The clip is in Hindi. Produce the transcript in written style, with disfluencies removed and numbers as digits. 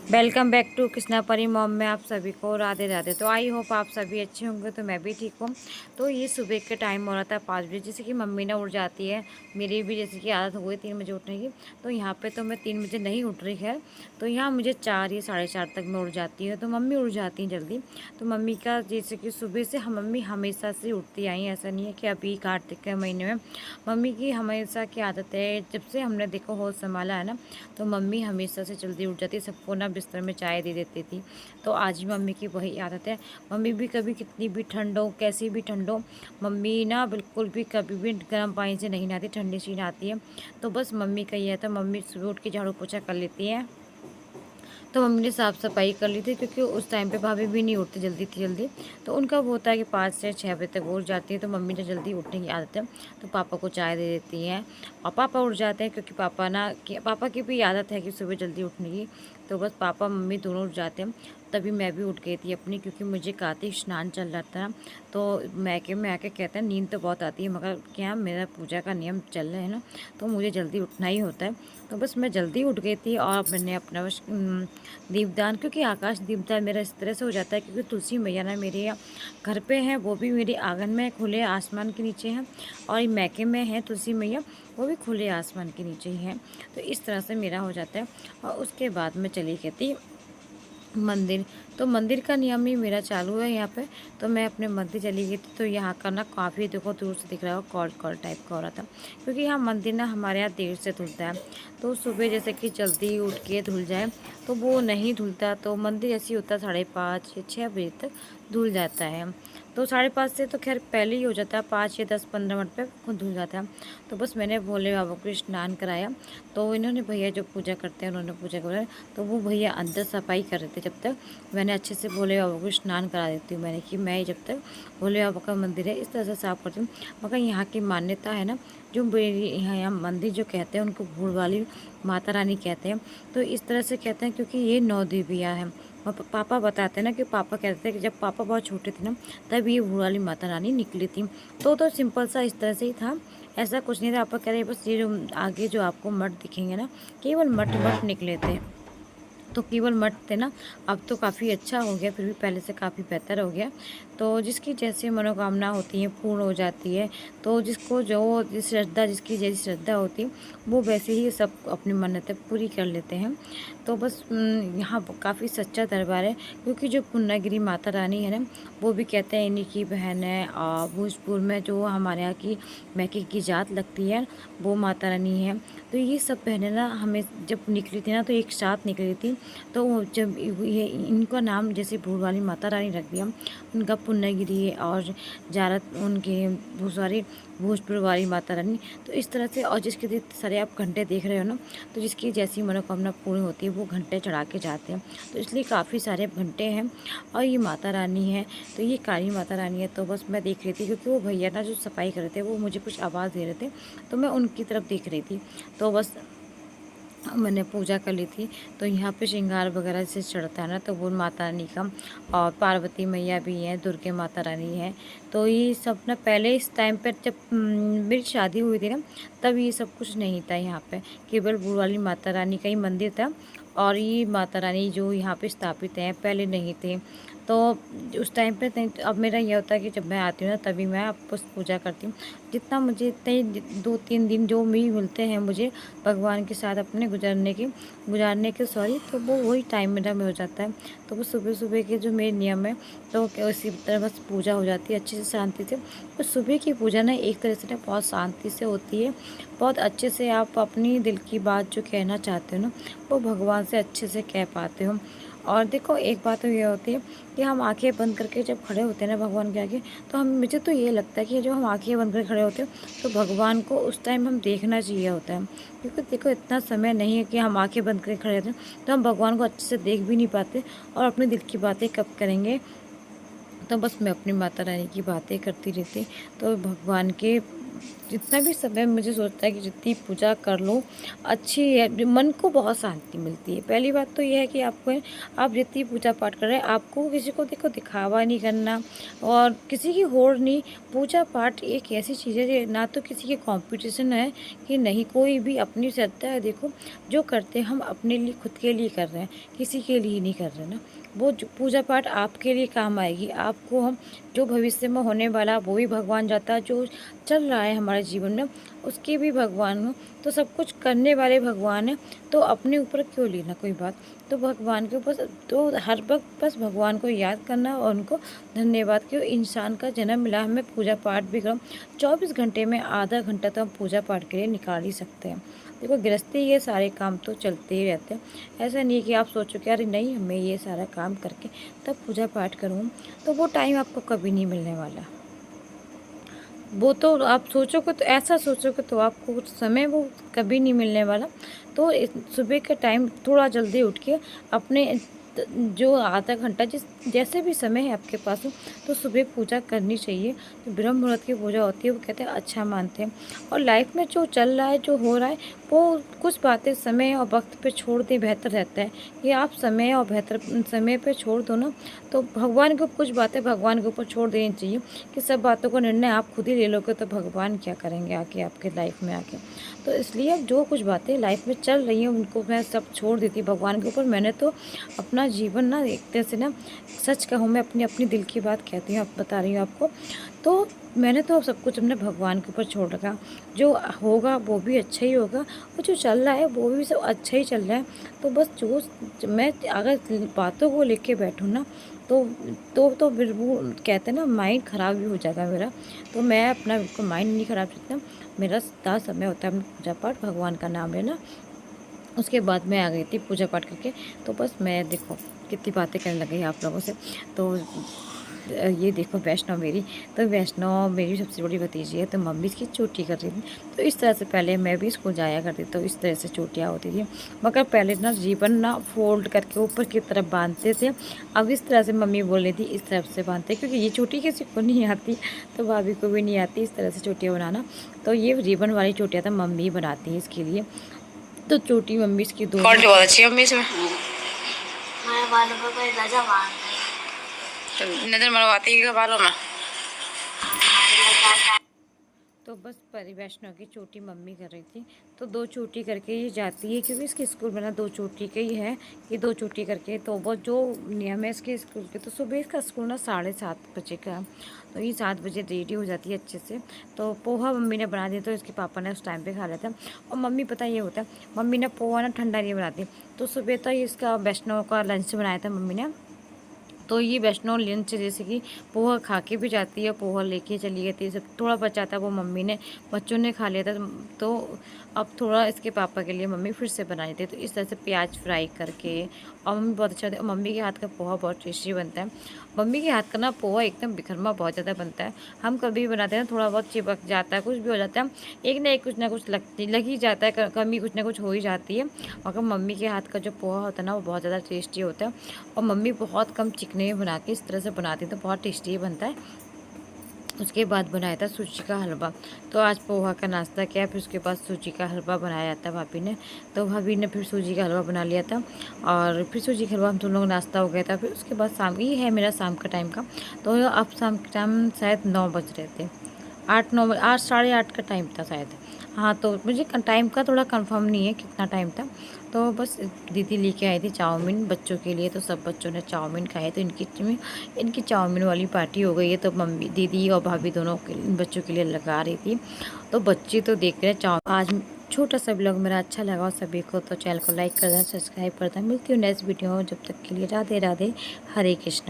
वेलकम बैक टू कृष्णा परी मॉम में आप सभी को राधे राधे। तो आई होप आप सभी अच्छे होंगे। तो मैं भी ठीक हूँ। तो ये सुबह के टाइम हो रहा था 5 बजे, जैसे कि मम्मी ना उठ जाती है। मेरी भी जैसे कि आदत हो गई 3 बजे उठने की। तो यहाँ पे तो मैं 3 बजे नहीं उठ रही है। तो यहाँ मुझे 4 या 4:30 तक मैं उठ जाती है। तो मम्मी उठ जाती हैं जल्दी। तो मम्मी का जैसे कि सुबह से मम्मी हमेशा से उठती आई हैं। ऐसा नहीं है कि अभी कार्तिक के महीने में। मम्मी की हमेशा की आदत है, जब से हमने देखो होश संभाला है ना, तो मम्मी हमेशा से जल्दी उठ जाती, सबको ना बिस्तर में चाय दे देती थी। तो आज भी मम्मी की वही आदत है। मम्मी भी कभी कितनी भी ठंड हो, कैसी भी ठंड हो, मम्मी ना बिल्कुल भी कभी भी गर्म पानी से नहीं नहाती, ठंडी से नहाती है। तो बस मम्मी का ये है, तो मम्मी सुबह उठ के झाड़ू पोछा कर लेती है। तो मम्मी ने साफ़ सफाई कर ली थी, क्योंकि उस टाइम पे भाभी भी नहीं उठती जल्दी। तो उनका वो होता है कि 5 से 6 बजे तक वो उठ जाती है। तो मम्मी ने जल्दी उठने की आदत है। तो पापा को चाय दे देती हैं और पापा उठ जाते हैं, क्योंकि पापा की भी आदत है कि सुबह जल्दी उठने की। तो बस पापा मम्मी दोनों उठ जाते हैं। तभी मैं भी उठ गई थी अपनी, क्योंकि मुझे कार्तिक स्नान चल रहा था। तो मैके में आके कहते हैं नींद तो बहुत आती है, मगर क्या मेरा पूजा का नियम चल रहा है ना, तो मुझे जल्दी उठना ही होता है। तो बस मैं जल्दी उठ गई थी और मैंने अपना बस दीपदान, क्योंकि आकाश दीपदान मेरा इस तरह से हो जाता है, क्योंकि तुलसी मैया ना मेरे यहाँ घर पे हैं, वो भी मेरे आंगन में खुले आसमान के नीचे हैं। और मैके में है तुलसी मैया, वो भी खुले आसमान के नीचे ही हैं। तो इस तरह से मेरा हो जाता है। और उसके बाद मैं चली गई थी मंदिर। तो मंदिर का नियम ही मेरा चालू है यहाँ पे। तो मैं अपने मंदिर चली गई थी। तो यहाँ का ना काफ़ी देखो दूर से दिख रहा हो, कॉल कॉल टाइप का हो रहा था, क्योंकि यहाँ मंदिर ना हमारे यहाँ देर से धुलता है। तो सुबह जैसे कि जल्दी उठ के धुल जाए तो वो नहीं धुलता। तो मंदिर ऐसे ही होता है 5:30 या 6 बजे तक धुल जाता है। तो 5:30 से तो खैर पहले ही हो जाता है, 5 या 10-15 मिनट पे खुद धुल जाता है। तो बस मैंने भोले बाबा को स्नान कराया। तो इन्होंने भैया जो पूजा करते हैं उन्होंने पूजा कराया। तो वो भैया अंदर सफाई कर रहे थे, जब तक मैंने अच्छे से भोले बाबा को स्नान करा देती हूँ। मैंने कि मैं जब तक भोले बाबा का मंदिर है इस तरह से साफ़ करती हूँ। मगर यहाँ की मान्यता है ना, जो मेरी यहाँ मंदिर जो कहते हैं उनको भूड़ वाली माता रानी कहते हैं। तो इस तरह से कहते हैं क्योंकि ये 9 देवियाँ हैं। पापा बताते हैं ना, कि पापा कहते हैं कि जब पापा बहुत छोटे थे ना, तब ये भूड़ वाली माता रानी निकली थी। तो सिंपल सा इस तरह से ही था, ऐसा कुछ नहीं था। पापा कह रहे बस ये जो आगे जो आपको मठ दिखेंगे ना, केवल मठ मठ निकले थे। तो केवल मठ थे ना, अब तो काफ़ी अच्छा हो गया, फिर भी पहले से काफ़ी बेहतर हो गया। तो जिसकी जैसी मनोकामना होती है पूर्ण हो जाती है। तो जिसको जो जिस श्रद्धा जिसकी जैसी श्रद्धा होती है, वो वैसे ही सब अपनी मन्नतें पूरी कर लेते हैं। तो बस यहाँ काफ़ी सच्चा दरबार है, क्योंकि जो पूर्णागिरी माता रानी है ना, वो भी कहते हैं इन्हीं की बहन है। भोजपुर में जो हमारे यहाँ की मैके की जात लगती है, वो माता रानी है। तो ये सब बहनें ना हमें जब निकली थी ना, तो एक साथ निकली थी। तो जब ये इनका नाम जैसे भूड़ वाली माता रानी रख दिया, उनका पुण्यगिरी और जारत उनके भूसारी भोजपुर वाली माता रानी। तो इस तरह से, और जिसके सारे आप घंटे देख रहे हो ना, तो जिसकी जैसी मनोकामना पूर्ण होती है वो घंटे चढ़ा के जाते हैं। तो इसलिए काफ़ी सारे घंटे हैं। और ये माता रानी है, तो ये काली माता रानी है। तो बस मैं देख रही थी, क्योंकि वो भैया ना जो सफाई कर रहे थे वो मुझे कुछ आवाज़ दे रहे थे, तो मैं उनकी तरफ देख रही थी। तो बस मैंने पूजा कर ली थी। तो यहाँ पे श्रृंगार वगैरह से चढ़ता है ना, तो वो माता रानी का, और पार्वती मैया भी हैं, दुर्गे माता रानी है। तो ये सब ना पहले इस टाइम पर जब मेरी शादी हुई थी ना, तब ये सब कुछ नहीं था यहाँ पे, केवल बूढ़ वाली माता रानी का ही मंदिर था। और ये माता रानी जो यहाँ पे स्थापित हैं पहले नहीं थे। तो उस टाइम पे नहीं, अब मेरा ये होता है कि जब मैं आती हूँ ना, तभी मैं आपको पूजा करती हूँ। जितना मुझे इतने 2-3 दिन जो भी मिलते हैं मुझे भगवान के साथ अपने गुजारने के सॉरी, तो वो वही टाइम मेरा में हो जाता है। तो वो सुबह सुबह के जो मेरे नियम है, तो उसी तरह बस पूजा हो जाती है अच्छे से शांति से। और सुबह की पूजा ना एक तरह से ना बहुत शांति से होती है, बहुत अच्छे से आप अपनी दिल की बात जो कहना चाहते हो ना, वो भगवान से अच्छे से कह पाते हो। और देखो एक बात तो ये होती है कि हम आंखें बंद करके जब खड़े होते हैं ना भगवान के आगे, तो हम मुझे तो ये लगता है कि जो हम आंखें बंद करके खड़े होते हैं, तो भगवान को उस टाइम हम देखना चाहिए होता है। क्योंकि देखो इतना समय नहीं है कि हम आंखें बंद करके खड़े रहते हैं, तो हम भगवान को अच्छे से देख भी नहीं पाते, और अपने दिल की बातें कब करेंगे। तो बस मैं अपनी माता रानी की बातें करती रहती। तो भगवान के जितना भी समय मुझे सोचता है कि जितनी पूजा कर लो अच्छी है, मन को बहुत शांति मिलती है। पहली बात तो ये है कि आप जितनी पूजा पाठ कर रहे हैं, आपको किसी को देखो दिखावा नहीं करना और किसी की होड़ नहीं। पूजा पाठ एक ऐसी चीज़ है जो ना तो किसी के कंपटीशन है कि नहीं, कोई भी अपनी श्रद्धा है। देखो जो करते हैं हम अपने लिए, खुद के लिए कर रहे हैं, किसी के लिए नहीं कर रहे ना। वो पूजा पाठ आपके लिए काम आएगी। आपको हम जो भविष्य में होने वाला वो भी भगवान जाता है, जो चल रहा है हमारे जीवन में उसके भी भगवान हो। तो सब कुछ करने वाले भगवान हैं, तो अपने ऊपर क्यों लेना कोई बात। तो भगवान के ऊपर तो हर वक्त बस भगवान को याद करना और उनको धन्यवाद कि इंसान का जन्म मिला। हमें पूजा पाठ भी करो, 24 घंटे में आधा घंटा तो हम पूजा पाठ के लिए निकाल ही सकते हैं। देखो गृहस्थी ये सारे काम तो चलते ही रहते हैं। ऐसा नहीं कि आप सोचो कि अरे नहीं हमें ये सारा काम करके तब पूजा पाठ करूँ, तो वो टाइम आपको कभी नहीं मिलने वाला। वो तो आप सोचोगे, तो ऐसा सोचोगे तो आपको कुछ समय वो कभी नहीं मिलने वाला। तो सुबह के टाइम थोड़ा जल्दी उठ के अपने जो आधा घंटा जैसे भी समय है आपके पास हो, तो सुबह पूजा करनी चाहिए। तो ब्रह्म मुहूर्त की पूजा होती है, वो कहते हैं अच्छा मानते हैं। और लाइफ में जो चल रहा है, जो हो रहा है, वो कुछ बातें समय और वक्त पे छोड़ दें बेहतर रहता है। कि आप समय और बेहतर समय पे छोड़ दो ना, तो भगवान को कुछ बातें भगवान के ऊपर छोड़ देनी चाहिए। कि सब बातों का निर्णय आप खुद ही ले लोगे तो भगवान क्या करेंगे आके आपके लाइफ में आके। तो इसलिए जो कुछ बातें लाइफ में चल रही हैं उनको मैं सब छोड़ देती भगवान के ऊपर। मैंने तो अपना जीवन ना एक तरह से ना, सच कहूँ मैं अपनी अपनी दिल की बात कहती हूँ, आप बता रही हूँ आपको। तो मैंने तो सब कुछ अपने भगवान के ऊपर छोड़ रखा। जो होगा वो भी अच्छा ही होगा और जो चल रहा है वो भी सब अच्छा ही चल रहा है। तो बस जो मैं अगर बातों को लेके बैठूँ ना, तो फिर वो कहते हैं ना माइंड ख़राब भी हो जाएगा मेरा। तो मैं अपना बिल्कुल माइंड नहीं ख़राब करता। मेरा सारा समय होता है अपना पूजा पाठ, भगवान का नाम लेना। उसके बाद मैं आ गई थी पूजा पाठ करके। तो बस मैं देखो कितनी बातें करने लगी आप लोगों से। तो ये देखो वैष्णव मेरी, तो वैष्णव मेरी सबसे बड़ी भतीजी है। तो मम्मी इसकी चोटी कर रही थी। तो इस तरह से पहले मैं भी स्कूल जाया करती, तो इस तरह से चोटियाँ होती थी। मगर पहले ना जीवन ना फोल्ड करके ऊपर की तरफ बांधते थे। अब इस तरह से मम्मी बोल रही थी इस तरफ से बांधते, क्योंकि ये चोटी किसी को नहीं आती, तो भाभी को भी नहीं आती इस तरह से चोटियाँ बनाना। तो ये रिबन वाली चोटियाँ तो मम्मी बनाती है इसके लिए। तो चोटी मम्मी इसकी दो बहुत अच्छी है मम्मी इसमें। मैं बालों पे कोई गजब आ नजर मरवाती है बालों में। तो बस परी वैष्णव की चोटी मम्मी कर रही थी। तो 2 चोटी करके ये जाती है, क्योंकि इसके स्कूल में ना 2 चोटी के ही है कि 2 चोटी करके। तो वो जो नियम है इसके स्कूल के, तो सुबह इसका स्कूल ना 7:30 बजे का है। तो ये 7 बजे रेडी हो जाती है अच्छे से। तो पोहा मम्मी ने बना दिया, तो इसके पापा ने उस टाइम पे खा लिया था। और मम्मी पता ये होता है, मम्मी ने पोहा ना ठंडा नहीं बनाती। तो सुबह तो इसका वैष्णव का लंच बनाया था मम्मी ने। तो ये वैष्णव लंच जैसे कि पोहा खा के भी जाती है, पोहा लेके चली गई थी। सब थोड़ा बचा था वो मम्मी ने, बच्चों ने खा लिया था। तो अब थोड़ा इसके पापा के लिए मम्मी फिर से बनाई थी। तो इस तरह से प्याज फ्राई करके, और मम्मी बहुत अच्छा, मम्मी के हाथ का पोहा बहुत टेस्टी बनता है। मम्मी के हाथ का ना पोहा एकदम बिखरमा बहुत ज़्यादा बनता है। हम कभी बनाते हैं थोड़ा बहुत चिपक जाता है, कुछ भी हो जाता है, एक ना एक कुछ ना कुछ लग ही जाता है, कमी कुछ ना कुछ हो ही जाती है। मगर मम्मी के हाथ का जो पोहा होता है ना वो बहुत ज़्यादा टेस्टी होता है। और मम्मी बहुत कम चिकने में बना के इस तरह से बनाती है, तो बहुत टेस्टी बनता है। उसके बाद बनाया था सूजी का हलवा। तो आज पोहा का नाश्ता किया, फिर उसके बाद सूजी का हलवा बनाया था भाभी ने। तो भाभी ने फिर सूजी का हलवा बना लिया था, और फिर सूजी का हलवा हम दोनों नाश्ता हो गया था। फिर उसके बाद शाम, ये है मेरा शाम का टाइम का। तो अब शाम के टाइम शायद 9 बज रहे थे, 8-9 8 8:30 का टाइम था शायद। हाँ, तो मुझे टाइम का थोड़ा कंफर्म नहीं है कितना टाइम था। तो बस दीदी लेके आई थी चाउमीन बच्चों के लिए। तो सब बच्चों ने चाउमीन खाए, तो इनकी चाउमीन वाली पार्टी हो गई है। तो मम्मी दीदी और भाभी दोनों बच्चों के लिए लगा रही थी। तो बच्चे तो देख रहे हैं आज छोटा सा ब्लॉग मेरा अच्छा लगा और सभी को, तो चैनल को लाइक कर देना, सब्सक्राइब कर देना। मिलती हूँ नेक्स्ट वीडियो में, जब तक के लिए राधे राधे, हरे कृष्णा।